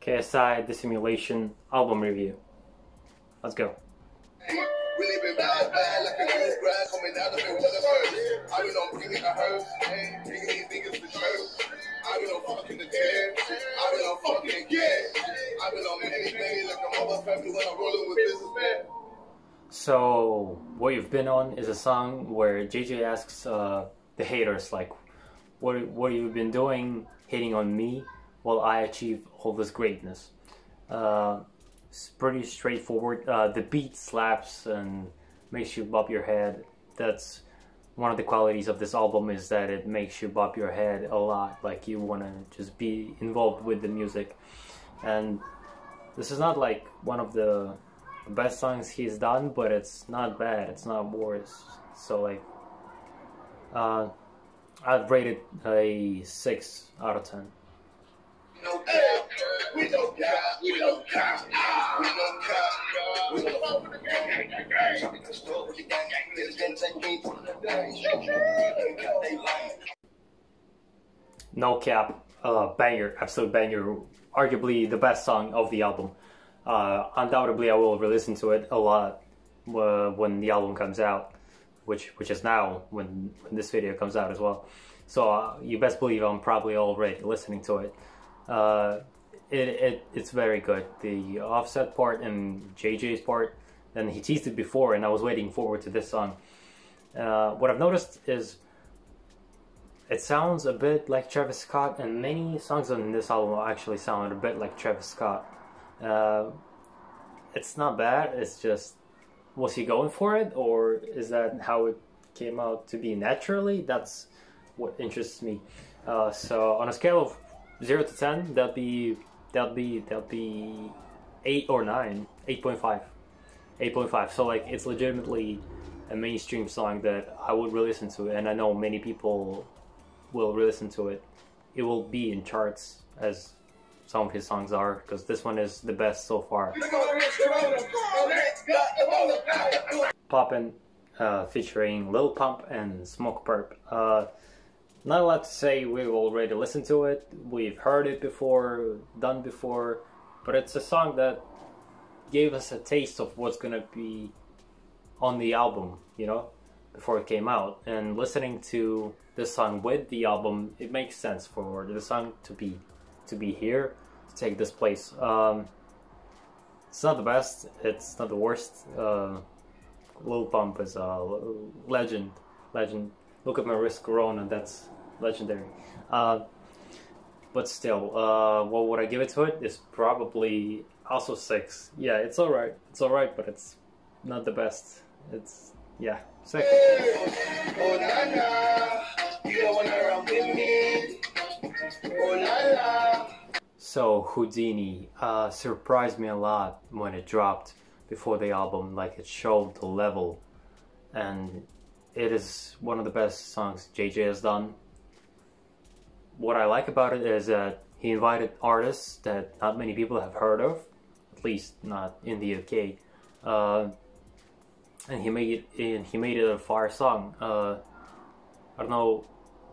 KSI Dissimulation album review. Let's go. Really been bad, like a new grad coming out of it with the first. I've been on bringing the herbs, taking these niggas to church. I've been on fucking the tears, I've been on fucking again. I've been on anything like a mother family when I'm rolling with businessmen. So, what you've been on is a song where JJ asks the haters, like, what have you been doing hating on me while I achieve all this greatness? It's pretty straightforward. The beat slaps and makes you bob your head. That's one of the qualities of this album, is that it makes you bob your head a lot, like you want to just be involved with the music. And this is not like one of the best songs he's done, but it's not bad, it's not worse. So like I'd rate it a 6 out of 10. No cap, we don't cap, we don't cap, we don't cap, we don't fuck with the gang. No cap, banger, absolute banger, arguably the best song of the album. Undoubtedly I will re-listen to it a lot when the album comes out, which is now when this video comes out as well. So you best believe I'm probably already listening to it. It's very good. The Offset part and JJ's part, and he teased it before, and I was waiting forward to this song. What I've noticed is it sounds a bit like Travis Scott, and many songs on this album actually sound a bit like Travis Scott. It's not bad, it's just, was he going for it, or is that how it came out to be naturally? That's what interests me. So on a scale of 0 to 10, that'd be 8 or 9, 8.5. 8.5. So like, it's legitimately a mainstream song that I would re-listen to, and I know many people will re-listen to it. It will be in charts, as some of his songs are, because this one is the best so far. Poppin', featuring Lil Pump and Smoke Perp. Not a lot to say, we've already listened to it, we've heard it before, done before, but it's a song that gave us a taste of what's gonna be on the album, you know, before it came out. And listening to this song with the album, it makes sense for the song to be here, to take this place. It's not the best, it's not the worst. Lil Pump is a legend. Look at my wrist, Corona, that's legendary. But still, what would I give it to it? Is probably also 6. Yeah, it's alright, but it's not the best. It's, yeah, 6. Oh na na, you don't wanna run with me. Oh na na. So Houdini surprised me a lot when it dropped before the album. Like, it showed the level, and it is one of the best songs JJ has done. What I like about it is that he invited artists that not many people have heard of, at least not in the UK, and he made it a fire song. I don't know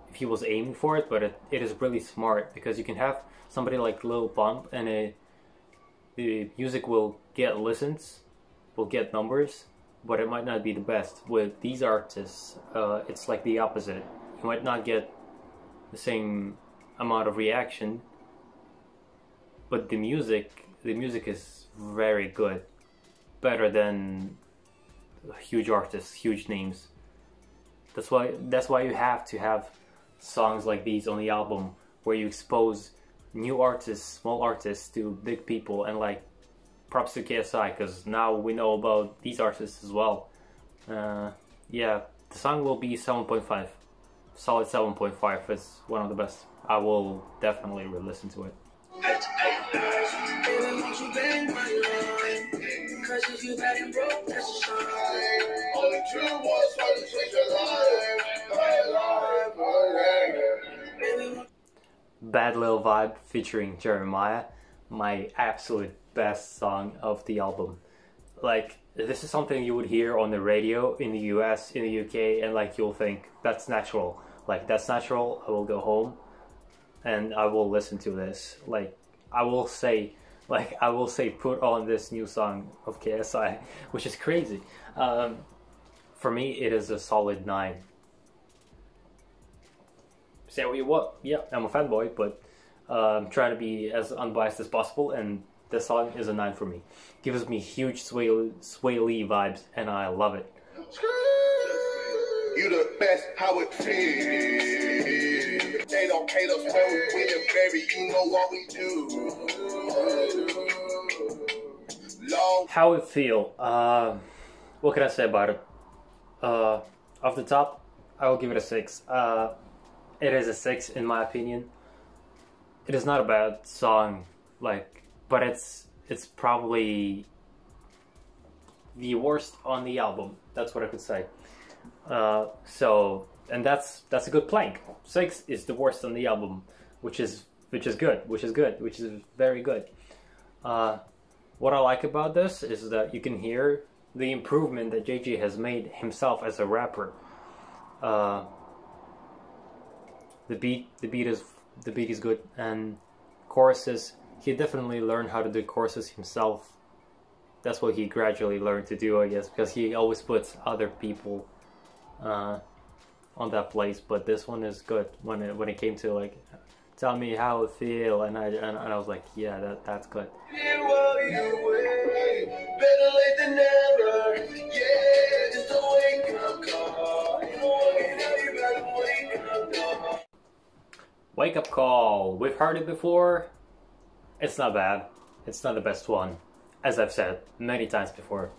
if he was aiming for it, but it is really smart, because you can have somebody like Lil Pump, and the music will get listens, will get numbers, but it might not be the best. With these artists, it's like the opposite. You might not get the same amount of reaction, but the music is very good, better than huge artists, huge names. That's why you have to have songs like these on the album, where you expose new artists, small artists, to big people. And like, props to KSI, because now we know about these artists as well. Yeah, the song will be 7.5. Solid 7.5. It's one of the best. I will definitely re-listen to it. Bad Little Vibe featuring Jeremiah, my absolute best song of the album. Like, this is something you would hear on the radio in the US, in the UK, and like, you'll think, that's natural. Like, that's natural, I will go home and I will listen to this. Like, I will say like I will say put on this new song of KSI, which is crazy. For me, it is a solid 9. Say what you want. Yeah, I'm a fanboy, but I'm trying to be as unbiased as possible, and this song is a 9 for me. Gives me huge Sway Lee vibes, and I love it. You the best, how it feels. They don't hate us, no, we the baby, you know what we do. Long. How it feel? What can I say about it? Off the top, I will give it a 6. It is a 6 in my opinion. It is not a bad song, like, but it's probably the worst on the album. That's what I could say. So, and that's a good plank. 6 is the worst on the album, which is good, which is very good. What I like about this is that you can hear the improvement that JJ has made himself as a rapper. The beat is good, and choruses, he definitely learned how to do choruses himself. That's what he gradually learned to do, I guess, because he always puts other people on that place. But this one is good when it came to like, tell me how it feel, and I was like, yeah, that's good. Better late than never. Yeah, just a wake up call. Wake Up Call. We've heard it before. It's not bad. It's not the best one, as I've said many times before.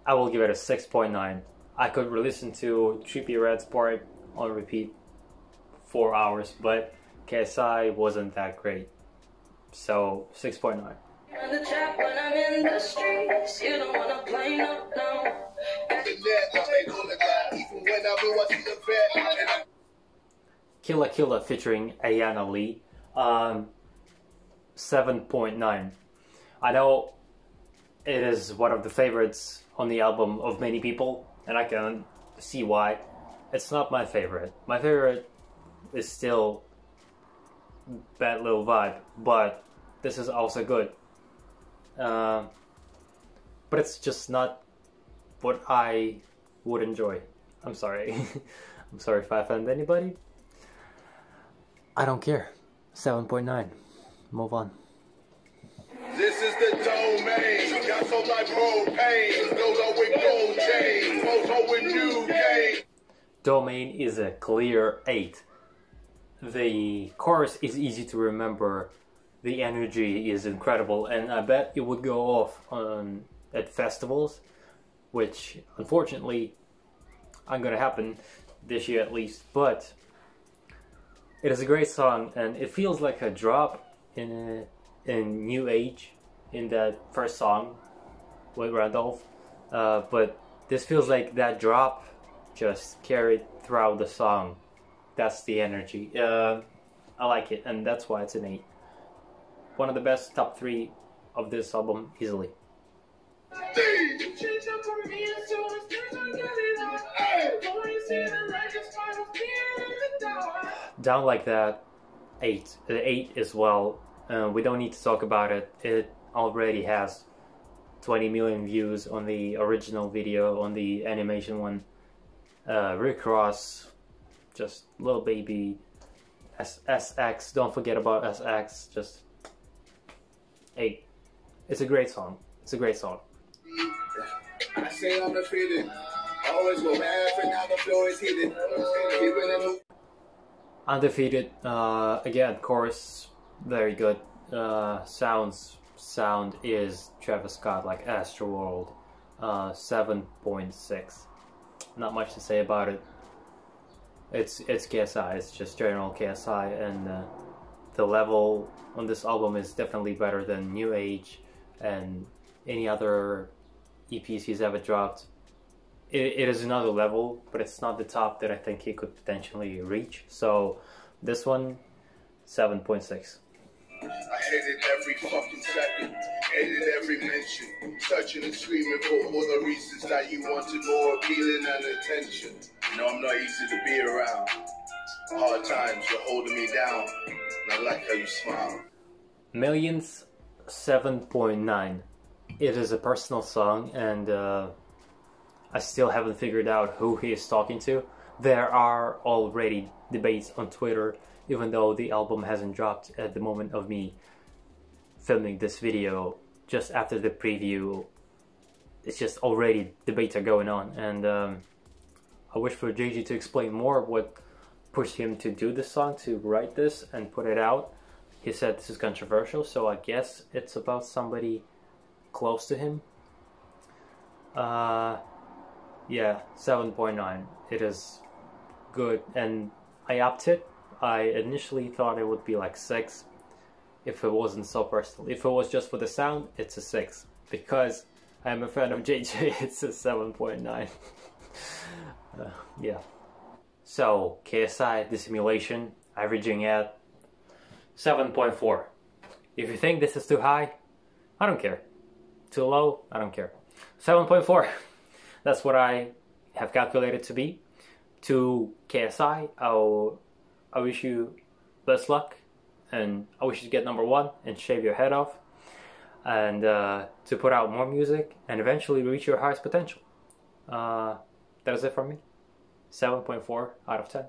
I will give it a 6.9. I could listen to Trippie Redd's part on repeat 4 hours, but KSI wasn't that great. So 6.9. The trap when I'm in the streets, you don't wanna play no. Killa Killa featuring Ayana Lee, 7.9. I know it is one of the favorites on the album of many people, and I can see why. It's not my favorite. My favorite is still Bad Little Vibe, but this is also good. But it's just not what I would enjoy. I'm sorry. I'm sorry if I offend anybody. I don't care. 7.9. Move on. This is the domain. Got so like propane. Goes with gold chain. Photo with new game. Domain is a clear 8. The chorus is easy to remember. The energy is incredible, and I bet it would go off at festivals, which unfortunately aren't gonna happen this year at least. But it is a great song, and it feels like a drop in New Age in that first song with Randolph. But this feels like that drop just carried throughout the song. That's the energy. I like it, and that's why it's an 8. One of the best top 3 of this album, easily. Down Like That, 8. 8 as well. We don't need to talk about it. It already has 20 million views on the original video, on the animation one. Rick Ross, just little baby. SX, don't forget about SX. Just 8. It's a great song. It's a great song. I say I'm defeated. Always go half and now the floor is hidden. Undefeated. Again, chorus very good. Sound is Travis Scott, like Astroworld. 7.6. Not much to say about it. It's KSI. It's just general KSI, and the level on this album is definitely better than New Age and any other EPs he's ever dropped. It is another level, but it's not the top that I think he could potentially reach. So this one, 7.6. I hated every fucking second, hated every mention, touching and screaming for all the reasons that you wanted more appealing and attention. You know I'm not easy to be around. Hard times, you're holding me down, and I like how you smile. Millions 7.9. It is a personal song, and I still haven't figured out who he is talking to. There are already debates on Twitter, even though the album hasn't dropped at the moment of me filming this video. Just after the preview, it's just already debates are going on, and I wish for JG to explain more what pushed him to do this song, to write this and put it out. He said this is controversial, so I guess it's about somebody close to him. Yeah, 7.9. It is good, and I upped it. I initially thought it would be like 6 if it wasn't so personal. If it was just for the sound, it's a 6. Because I am a fan of JJ, it's a 7.9. Yeah. So, KSI Dissimulation, averaging at 7.4. If you think this is too high, I don't care. Too low, I don't care. 7.4. That's what I have calculated to be. To KSI, I wish you best luck, and I wish you to get #1 and shave your head off, and to put out more music and eventually reach your highest potential. That is it from me. 7.4 out of 10.